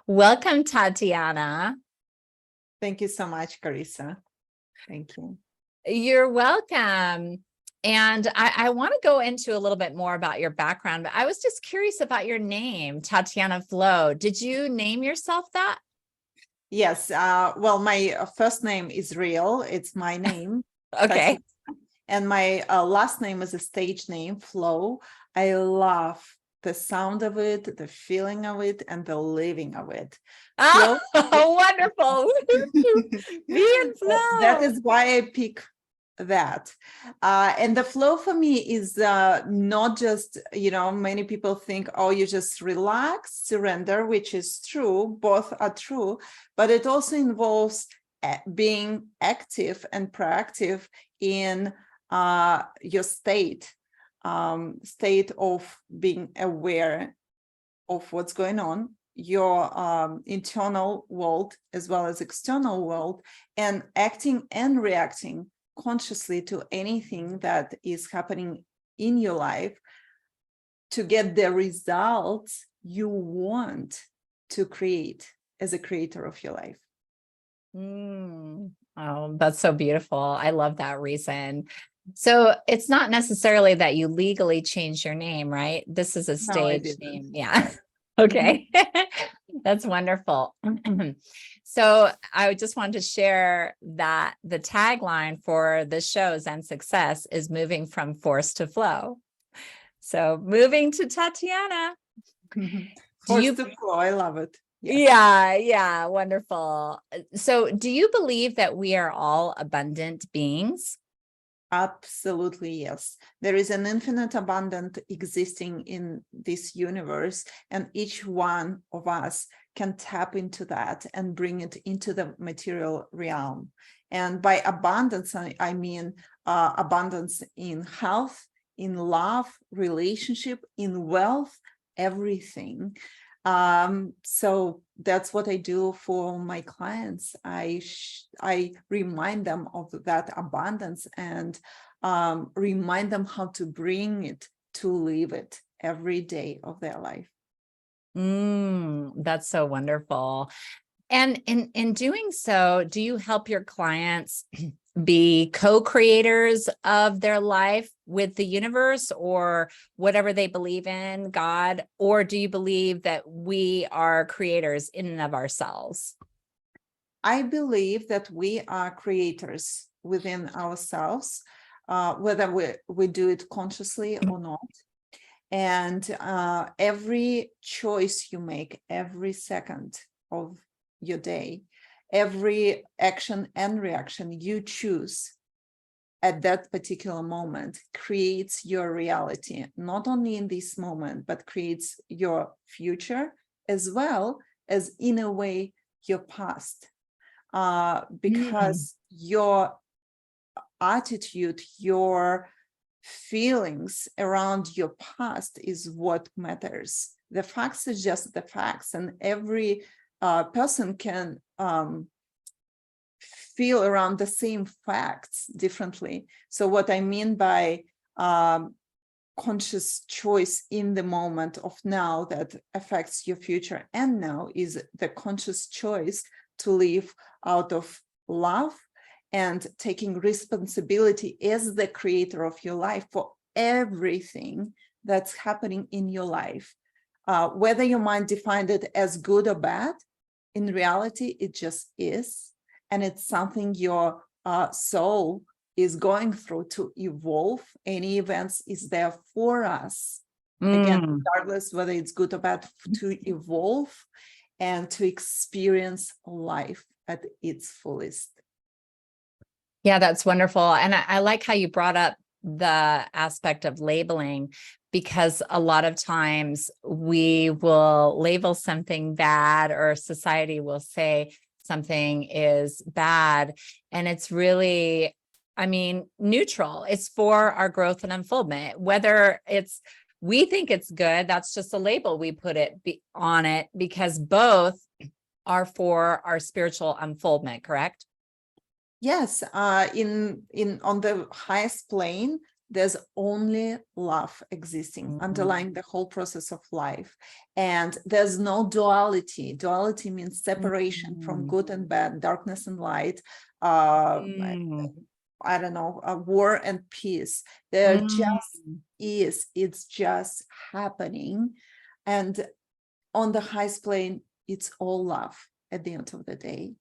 Welcome, Tatiana. Thank you so much, Charissa. Thank you. You're welcome. And I want to go into a little bit more about your background, but I was just curious about your name, Tatiana Flow. Did you name yourself that? Yes. Well, my first name is real. It's my name. Okay. And my last name is a stage name, Flow. I love the sound of it, the feeling of it, and the living of it. Oh, Flow. wonderful. Be in That flow. is why I pick that. And the flow for me is not just, many people think, oh, you just relax, surrender, which is true. Both are true, but it also involves being active and proactive in your state of being aware of what's going on, your internal world as well as external world, and acting and reacting consciously to anything that is happening in your life to get the results you want to create as a creator of your life. Oh, that's so beautiful. I love that reason. So it's not necessarily that you legally change your name, right? This is a No, I stage didn't. name. Yeah. Okay. That's wonderful. So I just wanted to share that the tagline for the show Zen Success is moving from force to flow. So moving to Tatiana. Force to flow. I love it. Yes. Yeah, wonderful. So do you believe that we are all abundant beings? Absolutely, yes. There is an infinite abundance existing in this universe, and each one of us can tap into that and bring it into the material realm. And by abundance, I mean abundance in health, in love, relationship, in wealth, everything. So that's what I do for my clients. I remind them of that abundance and remind them how to bring it to live it every day of their life. That's so wonderful. And in doing so, do you help your clients be co-creators of their life with the universe or whatever they believe in, God? Or do you believe that we are creators in and of ourselves? I believe that we are creators within ourselves, whether we do it consciously or not. And every choice you make every second of your day, every action and reaction you choose at that particular moment creates your reality, not only in this moment, but creates your future as well as, in a way, your past. Because your attitude, your feelings around your past is what matters. The facts are just the facts, and every person can feel around the same facts differently. So what I mean by conscious choice in the moment of now that affects your future and now is the conscious choice to live out of love and taking responsibility as the creator of your life for everything that's happening in your life. Whether your mind defined it as good or bad, in reality, it just is. And it's something your soul is going through to evolve. Any events is there for us. Again, regardless whether it's good or bad, to evolve and to experience life at its fullest. Yeah, that's wonderful. And I like how you brought up the aspect of labeling, because a lot of times we will label something bad or society will say something is bad. And it's really, neutral. It's for our growth and unfoldment, whether we think it's good, that's just a label we put on it, because both are for our spiritual unfoldment, correct? Yes, on the highest plane, there's only love existing, underlying the whole process of life. And there's no duality. Duality means separation from good and bad, darkness and light, I don't know, war and peace. There just is, it's just happening. And on the highest plane, it's all love at the end of the day.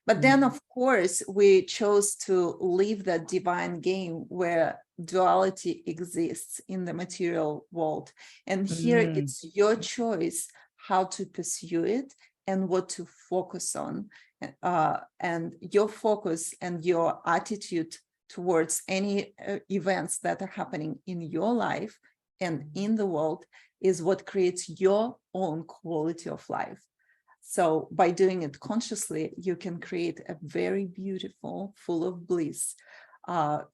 But then, of course, we chose to live that divine game where duality exists in the material world. And here it's your choice how to pursue it and what to focus on. And your focus and your attitude towards any events that are happening in your life and in the world is what creates your own quality of life. So by doing it consciously, you can create a very beautiful, full of bliss,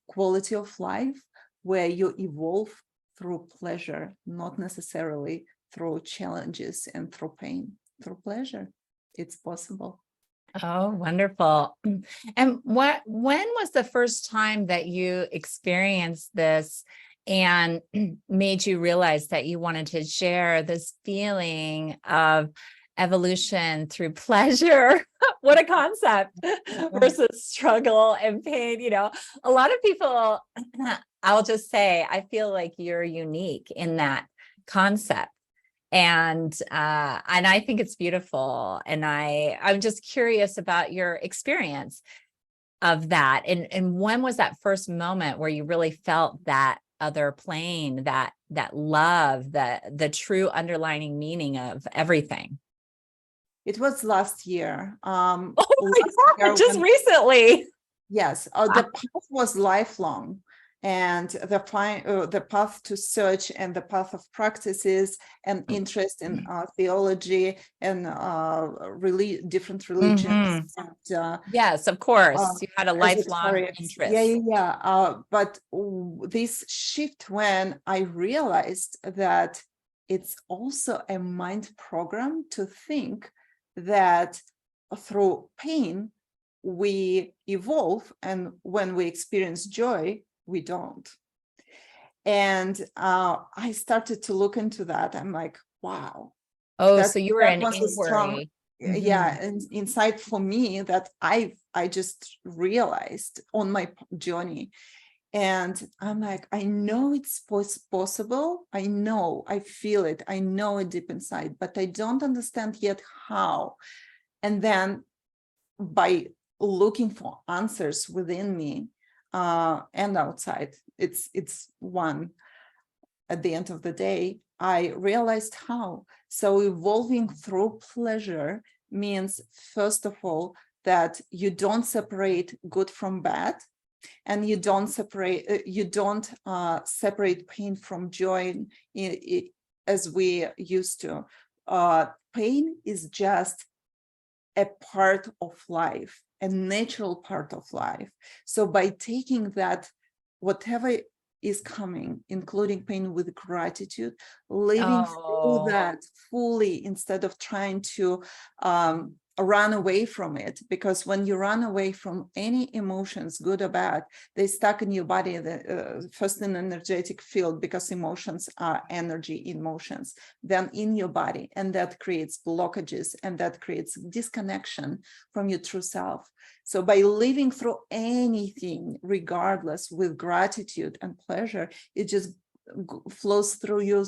quality of life where you evolve through pleasure, not necessarily through challenges and through pain, through pleasure. It's possible. Oh, wonderful. And when was the first time that you experienced this and made you realize that you wanted to share this feeling of evolution through pleasure? What a concept versus struggle and pain. You know, a lot of people, I'll just say, I feel like you're unique in that concept. And I think it's beautiful. And I'm just curious about your experience of that. And when was that first moment where you really felt that other plane, that love, the true underlying meaning of everything? It was last year. Oh my God, just recently. Yes, the path was lifelong. And the path to search and the path of practices and interest in theology and different religions. And, yes, of course, you had a lifelong interest. Yeah. But this shift when I realized that it's also a mind program to think that through pain we evolve, and when we experience joy, we don't. And I started to look into that. I'm like, wow. Oh, so you were in inquiry. And insight for me that I just realized on my journey. And I'm like, I know it's possible. I know, I feel it. I know it deep inside, but I don't understand yet how. And then by looking for answers within me, and outside, it's one. At the end of the day, I realized how. So evolving through pleasure means, first of all, that you don't separate good from bad, and you don't separate pain from joy as we used to. Pain is just a part of life, a natural part of life. So by taking that, whatever is coming, including pain, with gratitude, living through that fully instead of trying to run away from it. Because when you run away from any emotions, good or bad, they stuck in your body, first in energetic field, because emotions are energy in motions, then in your body, and that creates blockages, and that creates disconnection from your true self. So by living through anything, regardless, with gratitude and pleasure, it just flows through you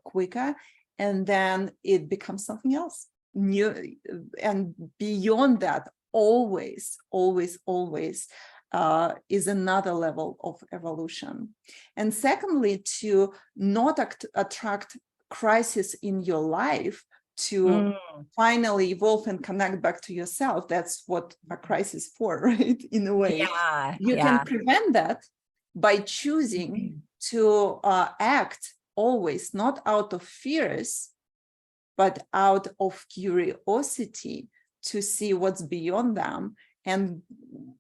quicker, and then it becomes something else new. And beyond that, always is another level of evolution. And secondly, to not attract crisis in your life, to finally evolve and connect back to yourself. That's what a crisis for, right? In a way, you can prevent that by choosing to act always, not out of fears, but out of curiosity to see what's beyond them, and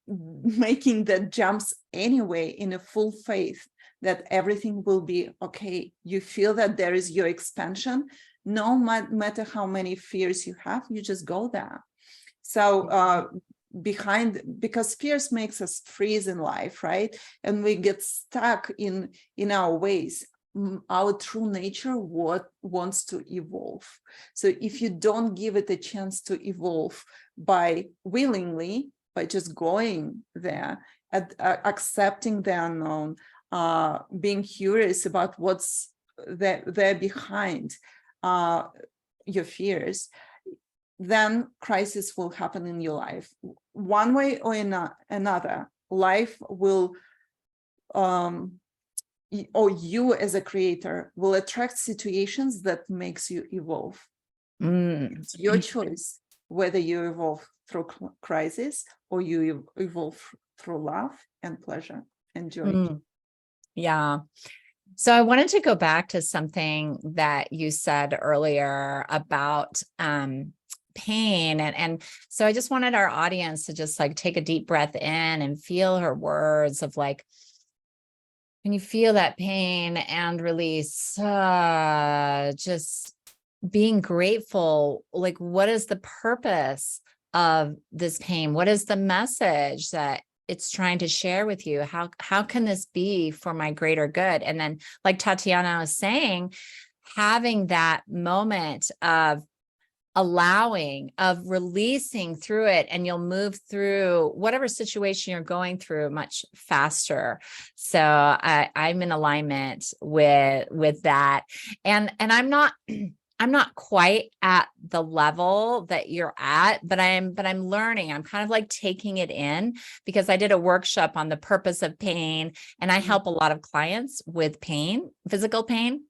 making the jumps anyway in a full faith that everything will be okay. You feel that there is your expansion, no matter how many fears you have, you just go there. So behind, because fears makes us freeze in life, right? And we get stuck in our ways. Our true nature wants to evolve. So if you don't give it a chance to evolve by willingly, by just going there, accepting the unknown, being curious about what's there behind your fears, then crisis will happen in your life. One way or another, life will, or you as a creator will attract situations that makes you evolve. It's your choice whether you evolve through crisis or you evolve through love and pleasure and joy. Yeah. So I wanted to go back to something that you said earlier about pain. And so I just wanted our audience to just like take a deep breath in and feel her words of like, when you feel that pain and release, just being grateful, like what is the purpose of this pain? What is the message that it's trying to share with you? How can this be for my greater good? And then like Tatiana was saying, having that moment of allowing, of releasing through it, and you'll move through whatever situation you're going through much faster. So I'm in alignment with that. And I'm not quite at the level that you're at, but I'm learning. I'm kind of like taking it in, because I did a workshop on the purpose of pain, and I help a lot of clients with pain, physical pain.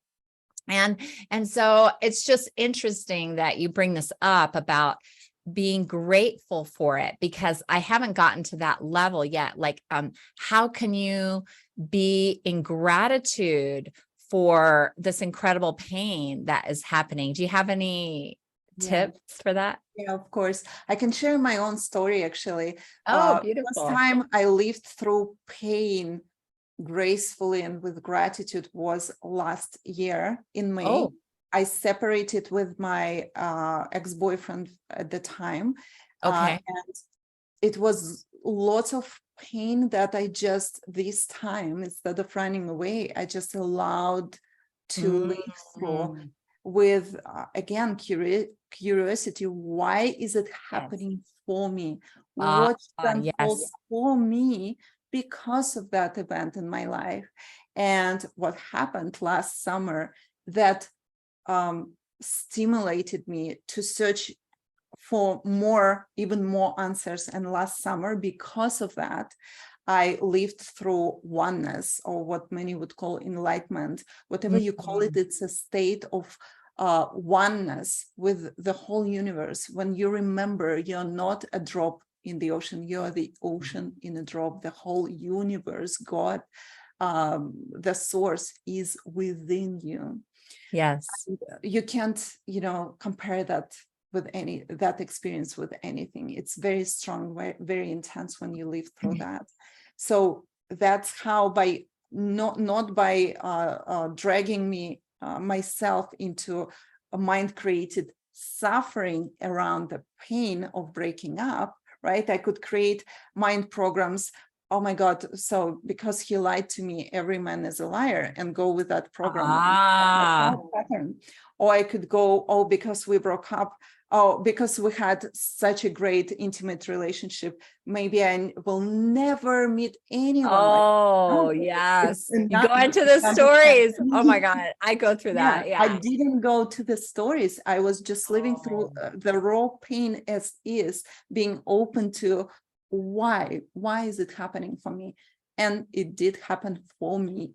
And so it's just interesting that you bring this up about being grateful for it, because I haven't gotten to that level yet. Like, how can you be in gratitude for this incredible pain that is happening? Do you have any tips for that? Yeah, of course. I can share my own story, actually. Oh, First beautiful. time I lived through pain gracefully and with gratitude was last year in May. Oh, I separated with my ex-boyfriend at the time. okay. And it was lots of pain that I just, this time, instead of running away, I just allowed to live through with, again, curiosity. Why is it happening for me? What's unfolding Yes. for me because of that event in my life? And what happened last summer that stimulated me to search for even more answers. And last summer, because of that, I lived through oneness, or what many would call enlightenment. Whatever you call it, it's a state of oneness with the whole universe. When you remember you're not a drop in the ocean, you're the ocean in a drop. The whole universe, God, the source is within you. Yes. You can't, compare that with that experience with anything. It's very strong, very, very intense when you live through that. So that's how, by not by dragging me myself into a mind created suffering around the pain of breaking up, right? I could create mind programs. Oh my God. So because he lied to me, every man is a liar, and go with that program. Pattern. Or I could go, oh, because we broke up, oh, because we had such a great intimate relationship, maybe I will never meet anyone Oh, like that. yes. You go into the stories. Oh my God. I go through that. Yeah. I didn't go to the stories. I was just living through the raw pain as is, being open to why is it happening for me? And it did happen for me.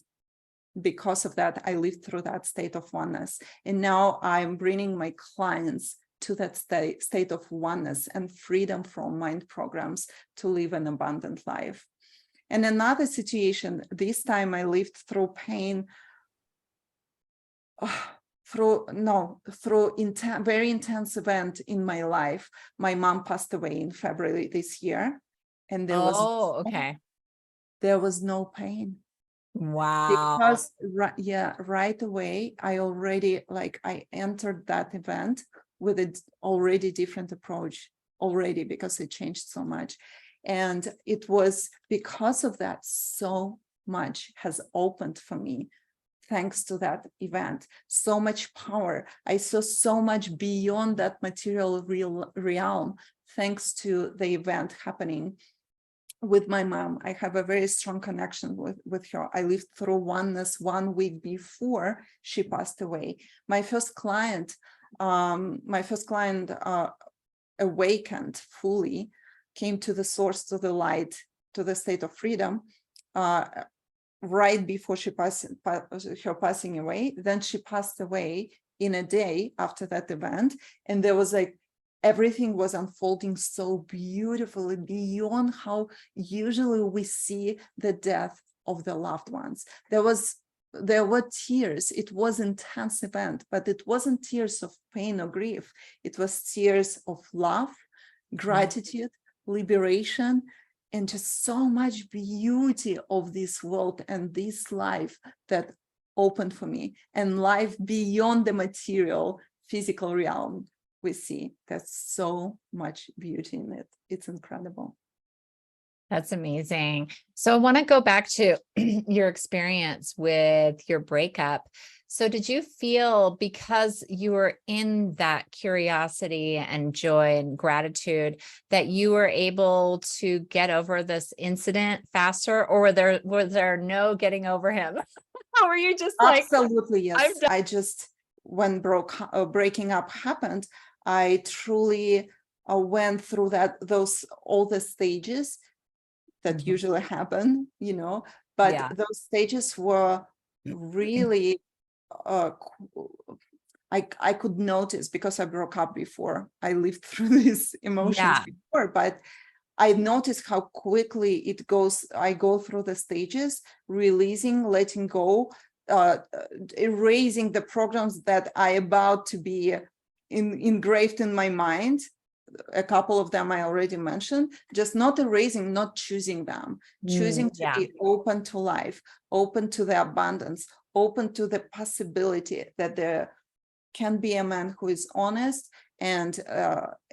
Because of that, I lived through that state of oneness. And now I'm bringing my clients to that state of oneness and freedom from mind programs to live an abundant life. And another situation, this time I lived through pain, through very intense event in my life. My mom passed away in February this year, and there was no pain. Wow. Because right away, I entered that event with an already different approach. already because it changed so much. And it was because of that, so much has opened for me. Thanks to that event, so much power. I saw so much beyond that material realm, thanks to the event happening with my mom. I have a very strong connection with her. I lived through oneness 1 week before she passed away. My first client awakened fully, came to the source, to the light, to the state of freedom, right before her passing away. Then she passed away in a day after that event. And there was like, everything was unfolding so beautifully beyond how usually we see the death of the loved ones. There were tears. It was an intense event, but it wasn't tears of pain or grief. It was tears of love, gratitude, liberation, and just so much beauty of this world and this life that opened for me, and life beyond the material physical realm we see. There's so much beauty in it. It's incredible. That's amazing. So I want to go back to your experience with your breakup. So did you feel, because you were in that curiosity and joy and gratitude, that you were able to get over this incident faster, or was there no getting over him? Or were you just like, absolutely, yes. I'm done? I just, when breaking up happened, I truly went through all the stages that usually happen, but Yeah. those stages were really, I could notice, because I broke up before. I lived through these emotions Yeah. before, but I noticed how quickly it goes. I go through the stages, releasing, letting go, erasing the programs that I about to be engraved in my mind. A couple of them I already mentioned, just not erasing, not choosing them, choosing to be open to life, open to the abundance, open to the possibility that there can be a man who is honest and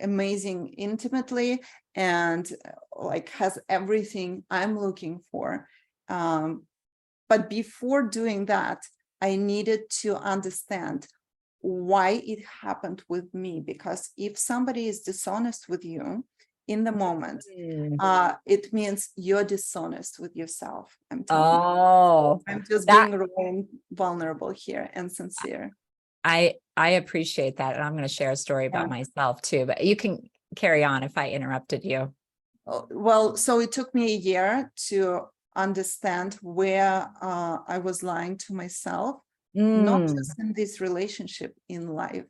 amazing intimately, and like has everything I'm looking for. But before doing that, I needed to understand why it happened with me, because if somebody is dishonest with you in the moment, it means you're dishonest with yourself. I'm telling you. I'm just being raw and vulnerable here and sincere. I appreciate that. And I'm going to share a story about myself too, but you can carry on if I interrupted you. Well, so it took me a year to understand where I was lying to myself, not just in this relationship, in life,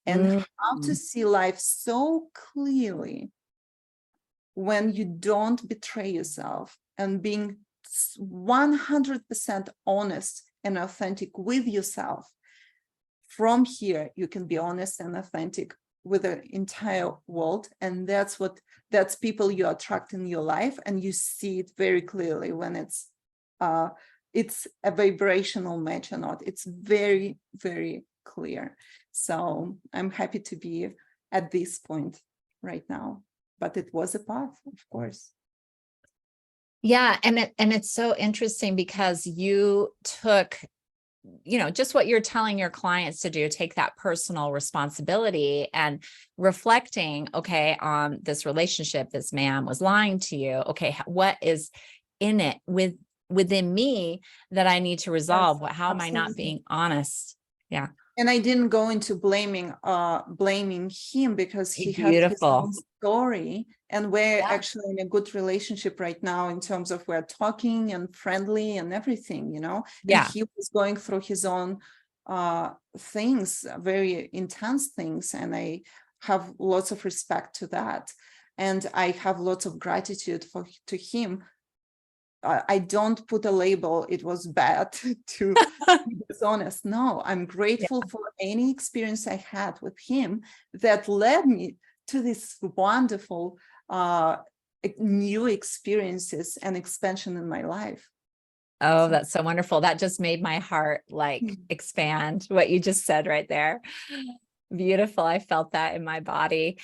and how to see life so clearly when you don't betray yourself, and being 100% honest and authentic with yourself. From here, you can be honest and authentic with the entire world, and that's people you attract in your life, and you see it very clearly when it's a vibrational match or not. It's very, very clear. So I'm happy to be at this point right now, but it was a path, of course. Yeah, and it's so interesting because you took, just what you're telling your clients to do, take that personal responsibility and reflecting, okay, on this relationship, this man was lying to you. Okay, what is in it within me that I need to resolve? Yes, How am I not being honest? Yeah. And I didn't go into blaming him, because he has his own story, and we're actually in a good relationship right now in terms of we're talking and friendly and everything, and he was going through his own things, very intense things, and I have lots of respect to that, and I have lots of gratitude to him. I don't put a label, it was bad to be dishonest. No, I'm grateful for any experience I had with him that led me to this wonderful new experiences and expansion in my life. Oh, that's so wonderful. That just made my heart expand, what you just said right there. Beautiful. I felt that in my body.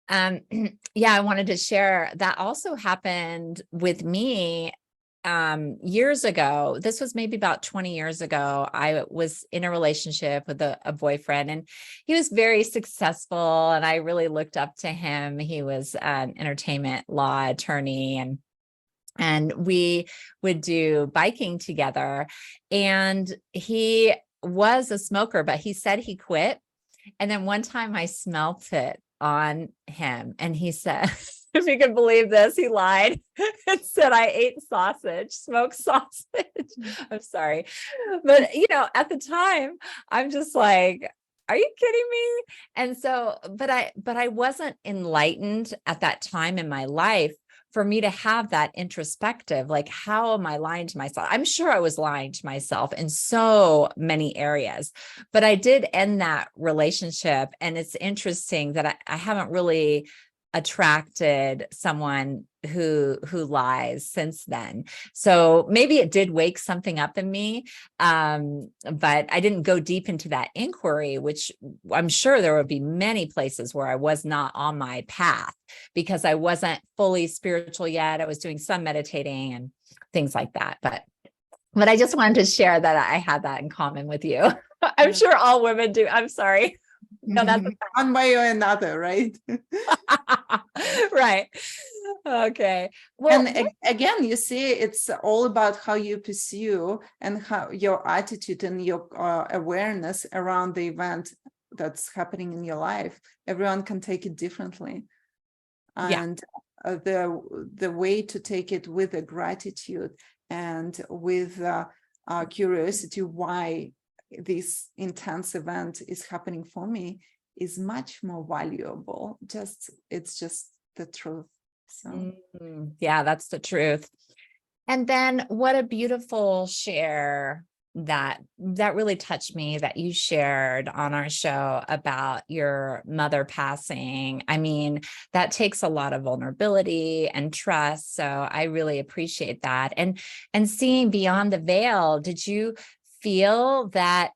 Yeah, I wanted to share that also happened with me years ago. This was maybe about 20 years ago. I was in a relationship with a boyfriend, and he was very successful, and I really looked up to him. He was an entertainment law attorney, and we would do biking together. And he was a smoker, but he said he quit. And then one time I smelt it on him, and he said, if you can believe this, he lied and said, I ate sausage, smoked sausage. I'm sorry. But, at the time, I'm just like, are you kidding me? And so, but I wasn't enlightened at that time in my life for me to have that introspective, like, how am I lying to myself? I'm sure I was lying to myself in so many areas, but I did end that relationship. And it's interesting that I haven't really attracted someone who lies since then. So maybe it did wake something up in me. But I didn't go deep into that inquiry, which I'm sure there would be many places where I was not on my path because I wasn't fully spiritual yet. I was doing some meditating and things like that. But I just wanted to share that I had that in common with you. I'm sure all women do. I'm sorry. No, that's one way or another, right? Right. Okay. Well, and again, you see, it's all about how you pursue and how your attitude and your awareness around the event that's happening in your life. Everyone can take it differently. And the way to take it with a gratitude and with curiosity why this intense event is happening for me is much more valuable. It's just the truth. So yeah, that's the truth. And then what a beautiful share that really touched me that you shared on our show about your mother passing. I mean, that takes a lot of vulnerability and trust. So I really appreciate that. And seeing beyond the veil, did you feel that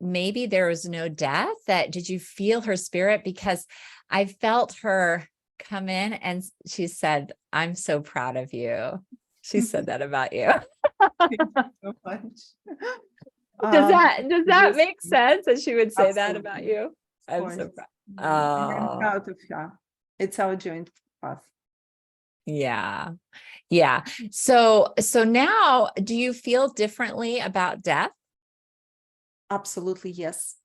maybe there was no death? That did you feel her spirit? Because I felt her come in and she said, I'm so proud of you. She said that about you. thank you so much. Does that make sense that she would say that about Absolutely. you? I'm so proud. I'm Oh, proud of her. It's our joint path. yeah. Yeah. So now do you feel differently about death? Absolutely, yes.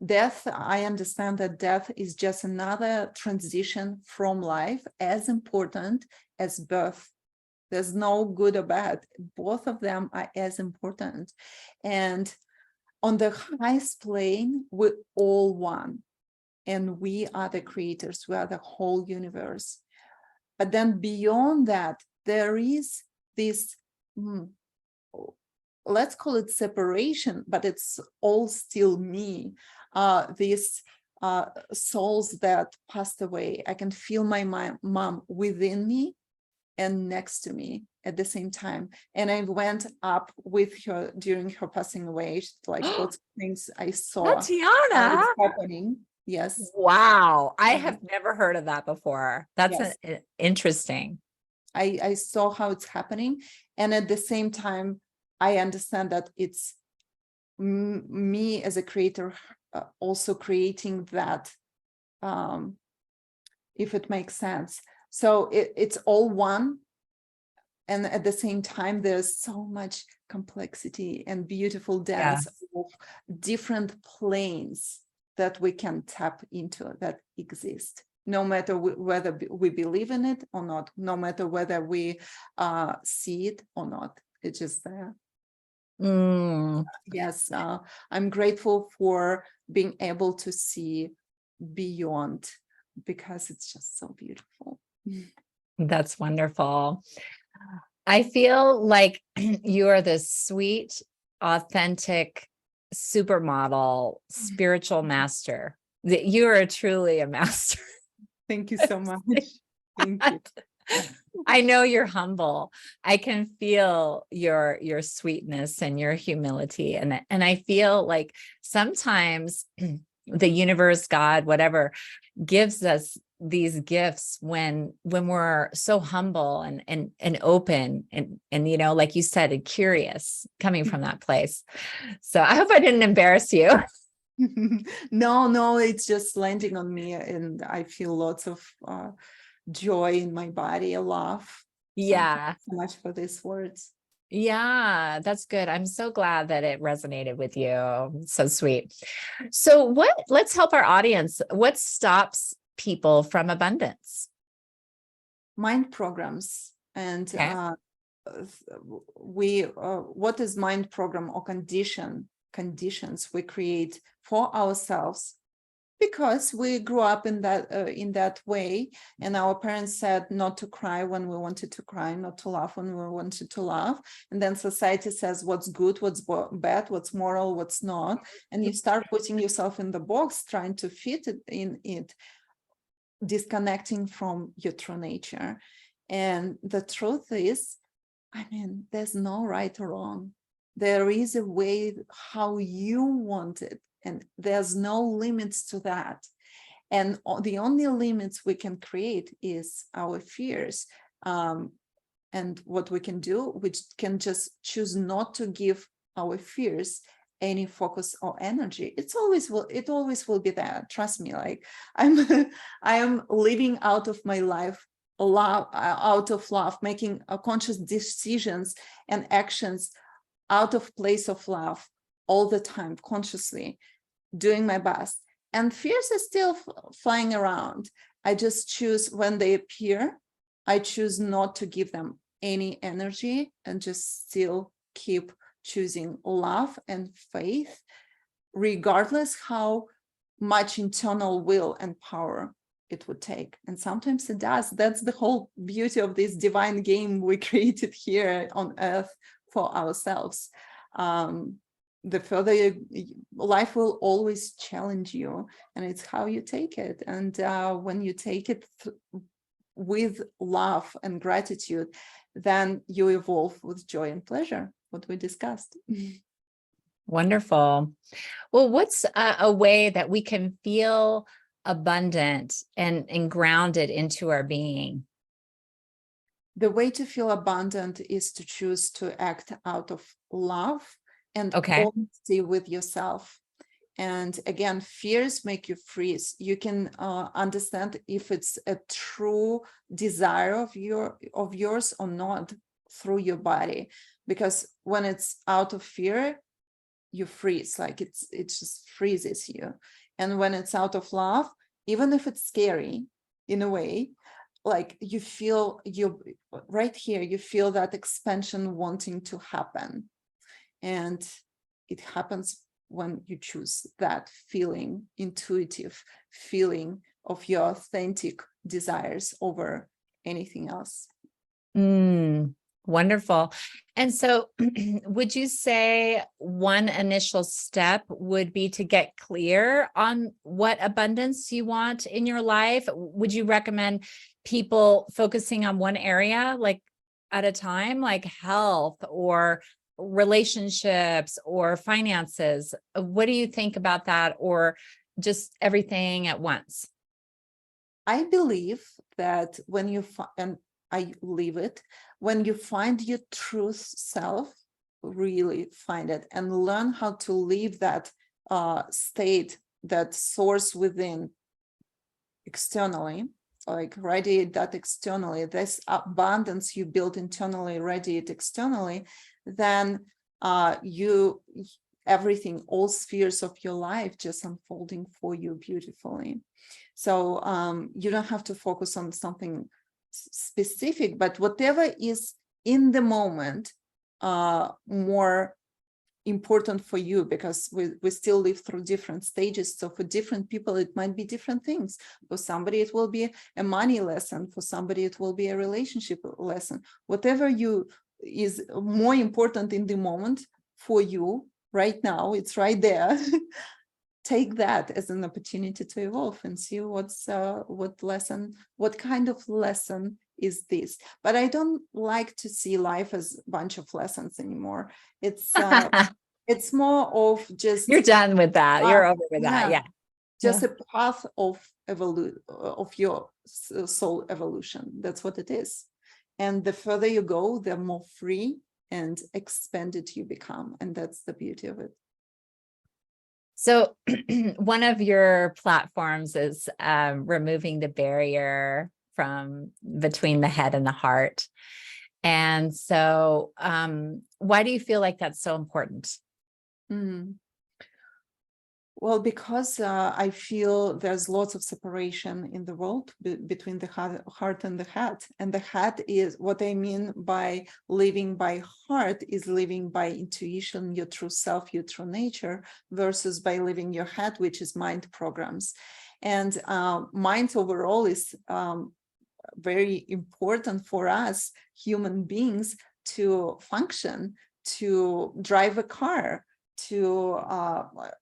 Death, I understand that death is just another transition from life, as important as birth. There's no good or bad. Both of them are as important. And on the highest plane, we're all one. And we are the creators. We are the whole universe. But then beyond that, there is this, let's call it separation, but it's all still me. These souls that passed away, I can feel my mom within me and next to me at the same time. And I went up with her during her passing away, like those things I saw Tatiana. happening. Yes. Wow. I have never heard of that before. That's interesting. I saw how it's happening. And at the same time, I understand that it's me as a creator also creating that, if it makes sense. So it's all one. And at the same time, there's so much complexity and beautiful dance of different planes that we can tap into that exist, no matter whether we believe in it or not, no matter whether we see it or not. It's just there. Yes, I'm grateful for being able to see beyond, because it's just so beautiful. That's wonderful. I feel like you are this sweet, authentic supermodel, spiritual master. That you are truly a master. Thank you so much. Thank you. I know you're humble. I can feel your sweetness and your humility. And I feel like sometimes the universe, God, whatever, gives us these gifts when we're so humble and open and you know, like you said, and curious coming from that place. So I hope I didn't embarrass you. No, it's just landing on me, and I feel lots of joy in my body, a laugh. So thank Yeah. you so much for these words. Yeah, that's good. I'm so glad that it resonated with you. So sweet. So let's help our audience. What stops people from abundance? Mind programs, and Okay. what is mind program or conditions we create for ourselves because we grew up in that way, and our parents said not to cry when we wanted to cry, not to laugh when we wanted to laugh, and then society says what's good, what's bad, what's moral, what's not, and you start putting yourself in the box, trying to fit it in it, disconnecting from your true nature. And the truth is, I mean, there's no right or wrong. There is a way how you want it, and there's no limits to that. And the only limits we can create is our fears. And what we can do, which can just choose not to give our fears any focus or energy. It always will be there. Trust me. Like I am living out of my life out of love, making conscious decisions and actions out of place of love all the time, consciously doing my best. And fears are still flying around. I just choose when they appear, I choose not to give them any energy and just still keep choosing love and faith, regardless how much internal will and power it would take. And sometimes it does. That's the whole beauty of this divine game we created here on earth for ourselves. The further life will always challenge you, and it's how you take it. And when you take it with love and gratitude, then you evolve with joy and pleasure, what we discussed. Wonderful. Well, what's a way that we can feel abundant and grounded into our being? The way to feel abundant is to choose to act out of love and Okay. honesty with yourself. And again, fears make you freeze. You can understand if it's a true desire of yours or not through your body. Because when it's out of fear, you freeze, like it just freezes you. And when it's out of love, even if it's scary in a way, like you feel right here, you feel that expansion wanting to happen. And it happens when you choose that feeling, intuitive feeling of your authentic desires over anything else. Wonderful. And so would you say one initial step would be to get clear on what abundance you want in your life? Would you recommend people focusing on one area, like at a time, like health or relationships or finances? What do you think about that, or just everything at once? I believe that when you and I live it, when you find your truth self, really find it and learn how to live that state, that source within externally, like radiate that externally, this abundance you build internally, radiate externally, then everything, all spheres of your life just unfolding for you beautifully. So you don't have to focus on something specific, but whatever is in the moment more important for you, because we still live through different stages. So for different people, it might be different things. For somebody, it will be a money lesson. For somebody, it will be a relationship lesson. Whatever is more important in the moment for you right now, it's right there. Take that as an opportunity to evolve and see what kind of lesson is this. But I don't like to see life as a bunch of lessons anymore. It's more of just You're done with that. You're over with that. yeah, Yeah. just Yeah. a path of your soul evolution. That's what it is. And the further you go, the more free and expanded you become. And that's the beauty of it. So one of your platforms is removing the barrier from between the head and the heart. And so why do you feel like that's so important? Well, because I feel there's lots of separation in the world between the heart and the head. And the head is what I mean by living by heart is living by intuition, your true self, your true nature, versus by living your head, which is mind programs. And mind overall is very important for us human beings to function, to drive a car, to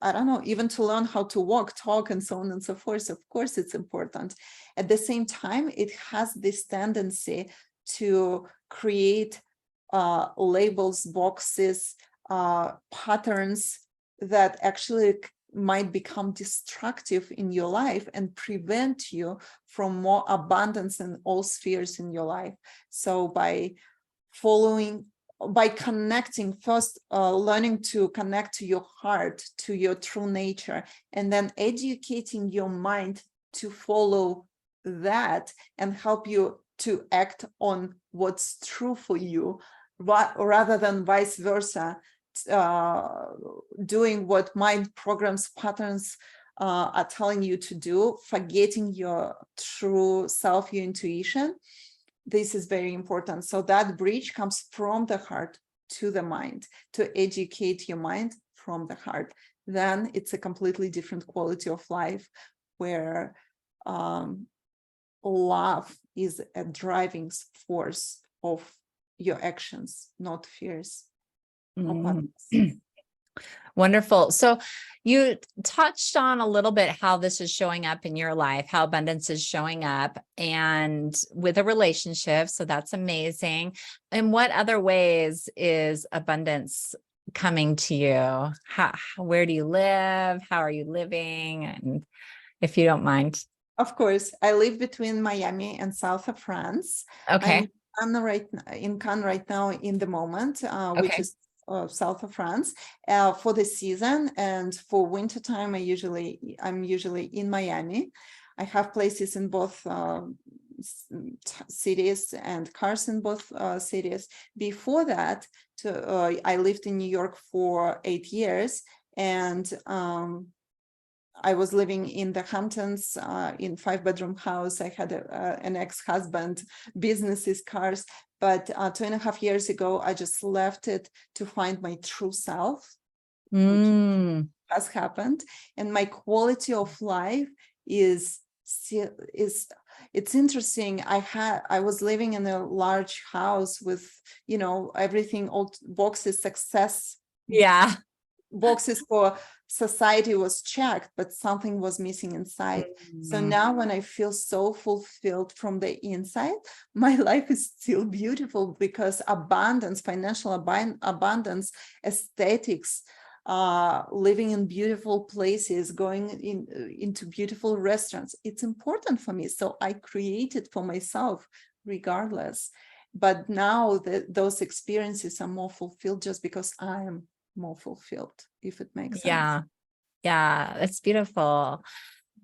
I don't know, even to learn how to walk, talk, and so on and so forth. Of course, it's important. At the same time, it has this tendency to create labels, boxes, patterns that actually might become destructive in your life and prevent you from more abundance in all spheres in your life. So by connecting first, learning to connect to your heart, to your true nature, and then educating your mind to follow that and help you to act on what's true for you, rather than vice versa, doing what mind programs, patterns are telling you to do, forgetting your true self, your intuition. This is very important. So that bridge comes from the heart to the mind, to educate your mind from the heart. Then it's a completely different quality of life where love is a driving force of your actions, not fears. Wonderful. So you touched on a little bit how this is showing up in your life, how abundance is showing up and with a relationship. So that's amazing. In what other ways is abundance coming to you? Where do you live? How are you living? And if you don't mind. Of course, I live between Miami and south of France. Okay. I'm in Cannes right now in the moment, which is south of France, for the season. And for winter time, I'm usually in Miami. I have places in both cities and cars in both cities. Before that, I lived in New York for 8 years, and I was living in the Hamptons in 5-bedroom house. I had an ex-husband, businesses, cars. But 2.5 years ago, I just left it to find my true self, which has happened. And my quality of life is it's interesting. I was living in a large house with, everything, all boxes, success. Yeah. Boxes for society was checked, but something was missing inside. So now when I feel so fulfilled from the inside, my life is still beautiful because abundance, financial abundance, aesthetics, living in beautiful places, going into beautiful restaurants, it's important for me. So I create it for myself regardless. But now those experiences are more fulfilled just because I am more fulfilled, if it makes sense. Yeah, that's beautiful.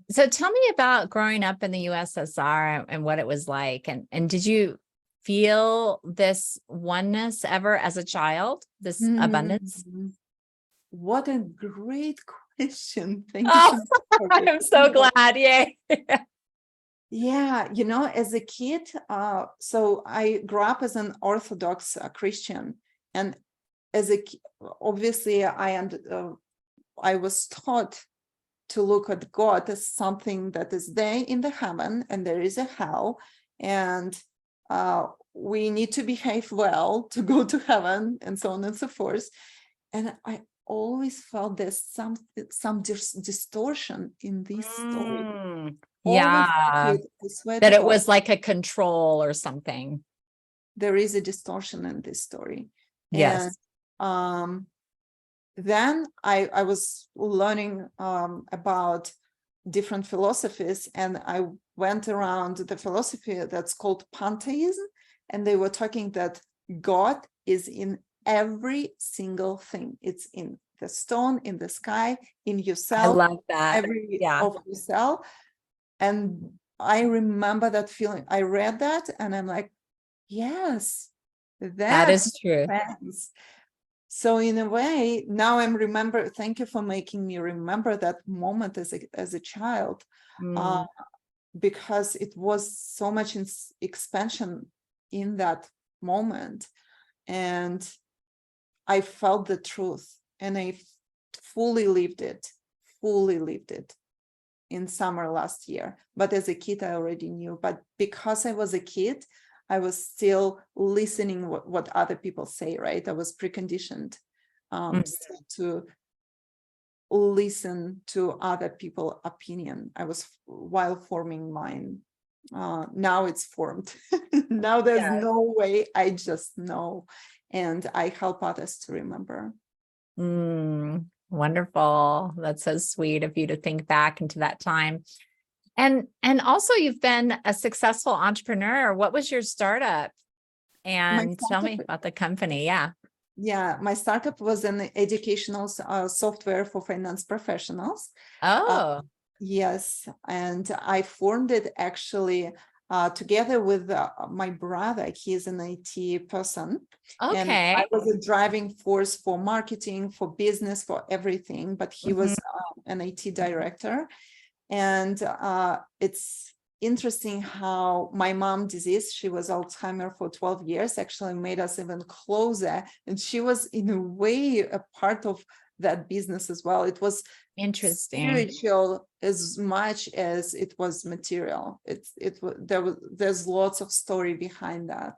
So tell me about growing up in the USSR and what it was like. And did you feel this oneness ever as a child, this abundance? What a great question. Thank you Oh, so much. I'm so glad. Yay. Yeah, as a kid, so I grew up as an Orthodox Christian, and obviously I was taught to look at God as something that is there in the heaven, and there is a hell, and we need to behave well to go to heaven, and so on and so forth. And I always felt there's some distortion in this story. Yeah, that it was like a control or something. There is a distortion in this story. Yes. And then I was learning about different philosophies, and I went around the philosophy that's called pantheism, and they were talking that God is in every single thing. It's in the stone, in the sky, in I yourself, love that. every Yeah. of yourself. And I remember that feeling. I read that and I'm like, yes, That that is true. sense. So in a way, now I'm remember. Thank you for making me remember that moment as a child, Mm, because it was so much expansion in that moment, and I felt the truth, and I fully lived it, in summer last year. But as a kid, I already knew. But because I was a kid, I was still listening what other people say, right? I was preconditioned mm. still to listen to other people's opinion. I was while forming mine. Now it's formed. Now there's Yeah. no way. I just know, and I help others to remember. Wonderful. That's so sweet of you to think back into that time. And also you've been a successful entrepreneur. What was your startup? My And tell me startup, about the company. Yeah. yeah, my startup was an educational software for finance professionals. Uh, Oh, yes, and I formed it actually together with my brother. He is an IT person, and I okay. was a driving force for marketing, for business, for everything. But he Mhm. was an IT director, and it's interesting how my mom disease, she was Alzheimer for 12 years, actually made us even closer. And she was in a way a part of that business as well. It was Interesting. spiritual as much as it was material. There's lots of story behind that.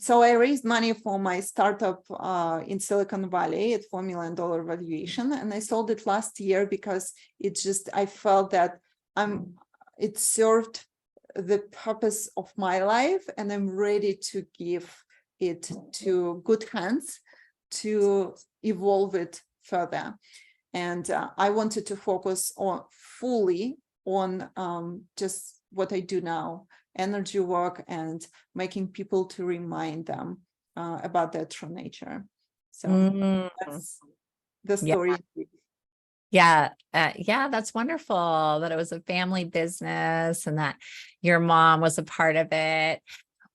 So I raised money for my startup in Silicon Valley at $4 million valuation, and I sold it last year because I felt that it served the purpose of my life, and I'm ready to give it to good hands to evolve it further. And I wanted to focus fully on just what I do now, energy work, and making people to remind them about their true nature. So Mm, that's the yeah. story. Yeah. Yeah. That's wonderful that it was a family business and that your mom was a part of it.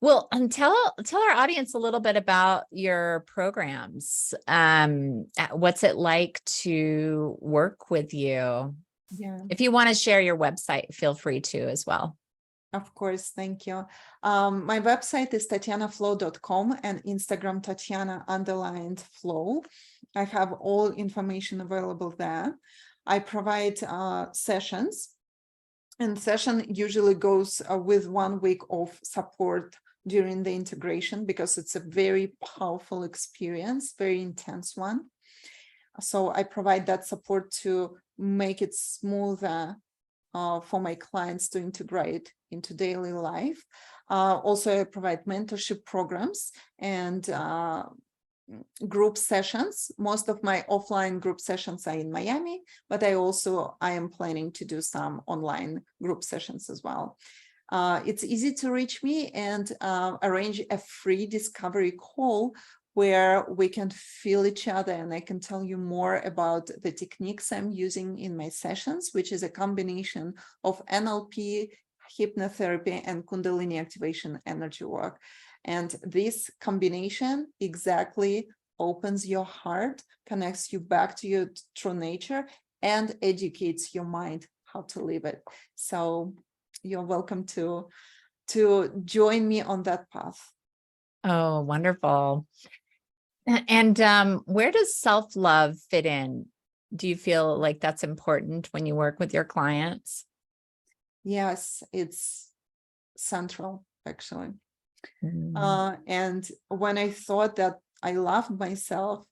Well, and tell our audience a little bit about your programs. What's it like to work with you? Yeah, If you want to share your website, feel free to as well. of course. Thank you. My website is tatianaflow.com and Instagram Tatiana_Flow. I have all information available there. I provide sessions, and session usually goes with 1 week of support during the integration, because it's a very powerful experience, very intense one. So I provide that support to make it smoother for my clients to integrate into daily life. Also, I provide mentorship programs and group sessions. Most of my offline group sessions are in Miami, but I am planning to do some online group sessions as well. It's easy to reach me and arrange a free discovery call where we can feel each other, and I can tell you more about the techniques I'm using in my sessions, which is a combination of NLP, hypnotherapy, and Kundalini activation energy work. And this combination exactly opens your heart, connects you back to your true nature, and educates your mind how to live it. So you're welcome to join me on that path. Oh, wonderful. And where does self-love fit in? Do you feel like that's important when you work with your clients? Yes, it's central, actually. Mm. And when I thought that I loved myself,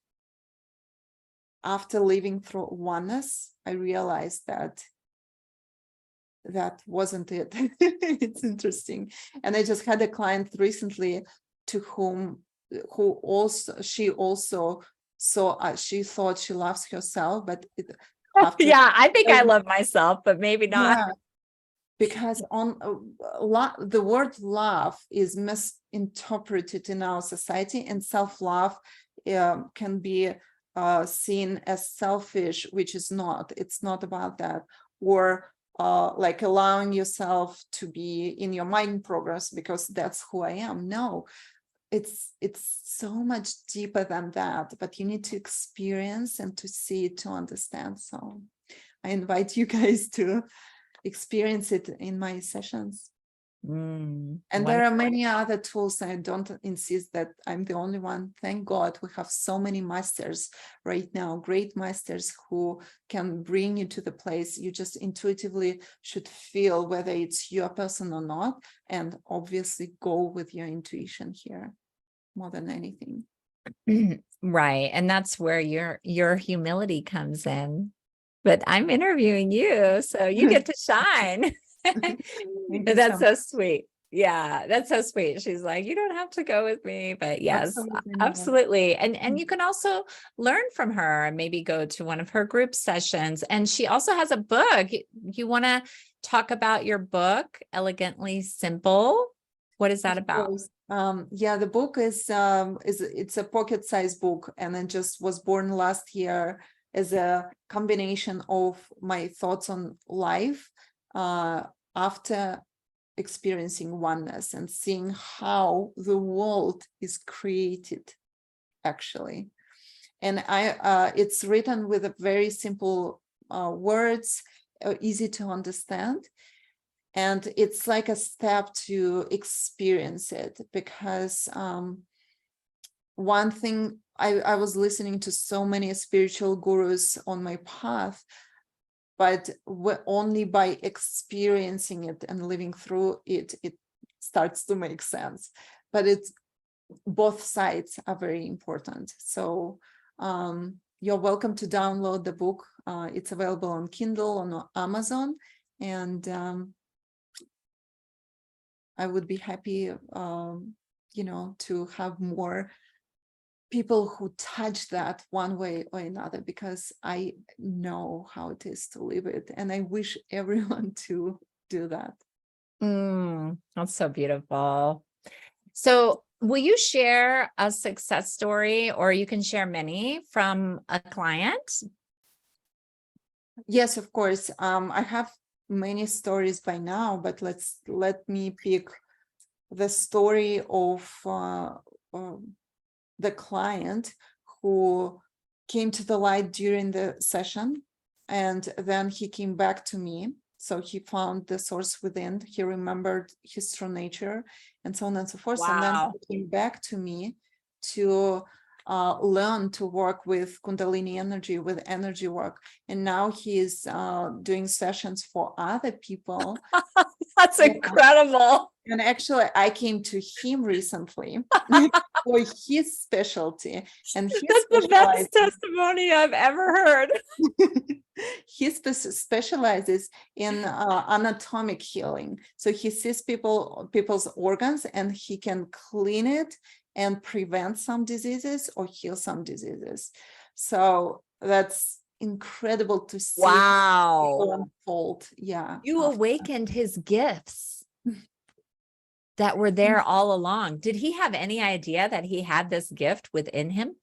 after living through oneness, I realized that wasn't it. It's interesting. And I just had a client recently to she also saw she thought she loves herself, but after. Yeah, I think I love myself, but maybe not. Yeah, because on the word love is misinterpreted in our society, and self-love can be seen as selfish, which is not. It's not about that. Or like allowing yourself to be in your mind progress because that's who I am. No, it's so much deeper than that, but you need to experience and to see it to understand. So I invite you guys to experience it in my sessions. And there are many other tools. I don't insist that I'm the only one. Thank God we have so many masters right now, great masters who can bring you to the place you just intuitively should feel whether it's your person or not. And obviously go with your intuition here more than anything. Right. And that's where your humility comes in. But I'm interviewing you, so you get to shine. That's so sweet. Yeah, that's so sweet. She's like, you don't have to go with me, but yes, absolutely. And you can also learn from her and maybe go to one of her group sessions. And she also has a book. You want to talk about your book, Elegantly Simple? What is that about? Yeah, the book is it's a pocket-sized book, and it just was born last year as a combination of my thoughts on life after experiencing oneness and seeing how the world is created, actually. And it's written with a very simple words, easy to understand. And it's like a step to experience it, because one thing, I was listening to so many spiritual gurus on my path, but only by experiencing it and living through it, it starts to make sense. But it's both sides are very important. So you're welcome to download the book. It's available on Kindle, on Amazon, and I would be happy, to have more people who touch that one way or another, because I know how it is to live it, and I wish everyone to do that. That's so beautiful. So will you share a success story, or you can share many from a client? Yes, of course. I have many stories by now, but let me pick the story of the client who came to the light during the session, and then he came back to me. So he found the source within, he remembered his true nature, and so on and so forth. Wow. And then he came back to me to learn to work with Kundalini energy, with energy work. And now he is doing sessions for other people. That's incredible. And actually, I came to him recently for his specialty. And that's the best testimony I've ever heard. He specializes in anatomic healing. So he sees people's organs, and he can clean it and prevent some diseases or heal some diseases. So that's incredible to see. Wow. Unfold. Yeah. You awakened his gifts that were there all along. Did he have any idea that he had this gift within him?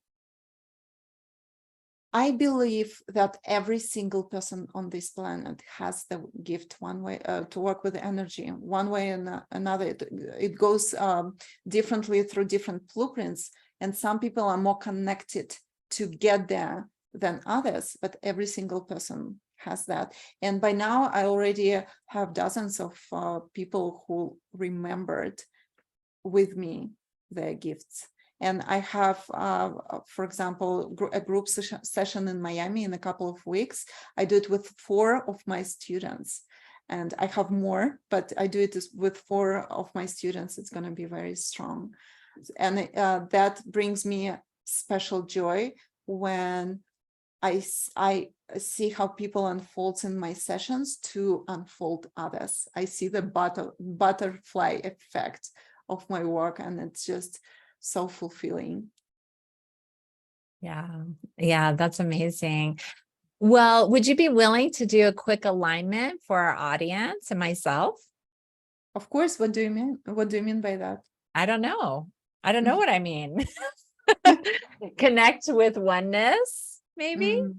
I believe that every single person on this planet has the gift one way to work with energy, one way and another. It goes differently through different blueprints, and some people are more connected to get there than others, but every single person has that. And by now I already have dozens of people who remembered with me their gifts. And I have, for example, a group session in Miami in a couple of weeks. I do it with 4 of my students, and I have more, but I do it with 4 of my students. It's going to be very strong. And that brings me special joy when I see how people unfold in my sessions to unfold others. I see the butterfly effect of my work, and it's just so fulfilling. Yeah, that's amazing. Well, would you be willing to do a quick alignment for our audience and myself? Of course, what do you mean? What do you mean by that? I don't know. I don't know what I mean. Connect with oneness, maybe? Mm.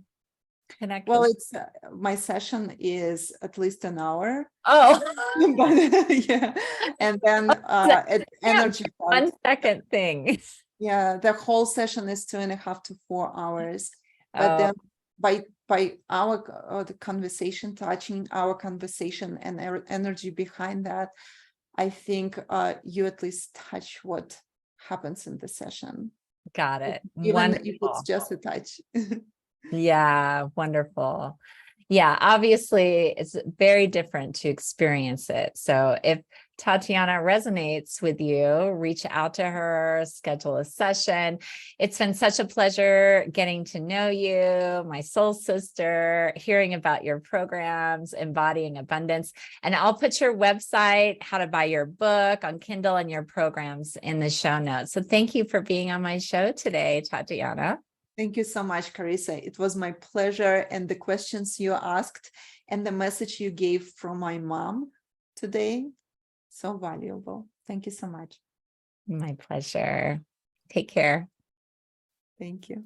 Connect Well, with. it's my session is at least an hour, Oh, but yeah, and then yeah, energy part. 1 second thing. Yeah, the whole session is 2.5 to 4 hours, but Oh, then by our the conversation, touching our conversation and energy behind that, I think you at least touch what happens in the session, got it. even if it's Wonderful. just a touch. Yeah, wonderful. Yeah, obviously it's very different to experience it. So if Tatiana resonates with you, reach out to her, schedule a session. It's been such a pleasure getting to know you, my soul sister, hearing about your programs, embodying abundance. And I'll put your website, how to buy your book on Kindle, and your programs in the show notes. So thank you for being on my show today, Tatiana. Thank you so much, Charissa. It was my pleasure. And the questions you asked and the message you gave from my mom today, so valuable. Thank you so much. My pleasure. Take care. Thank you.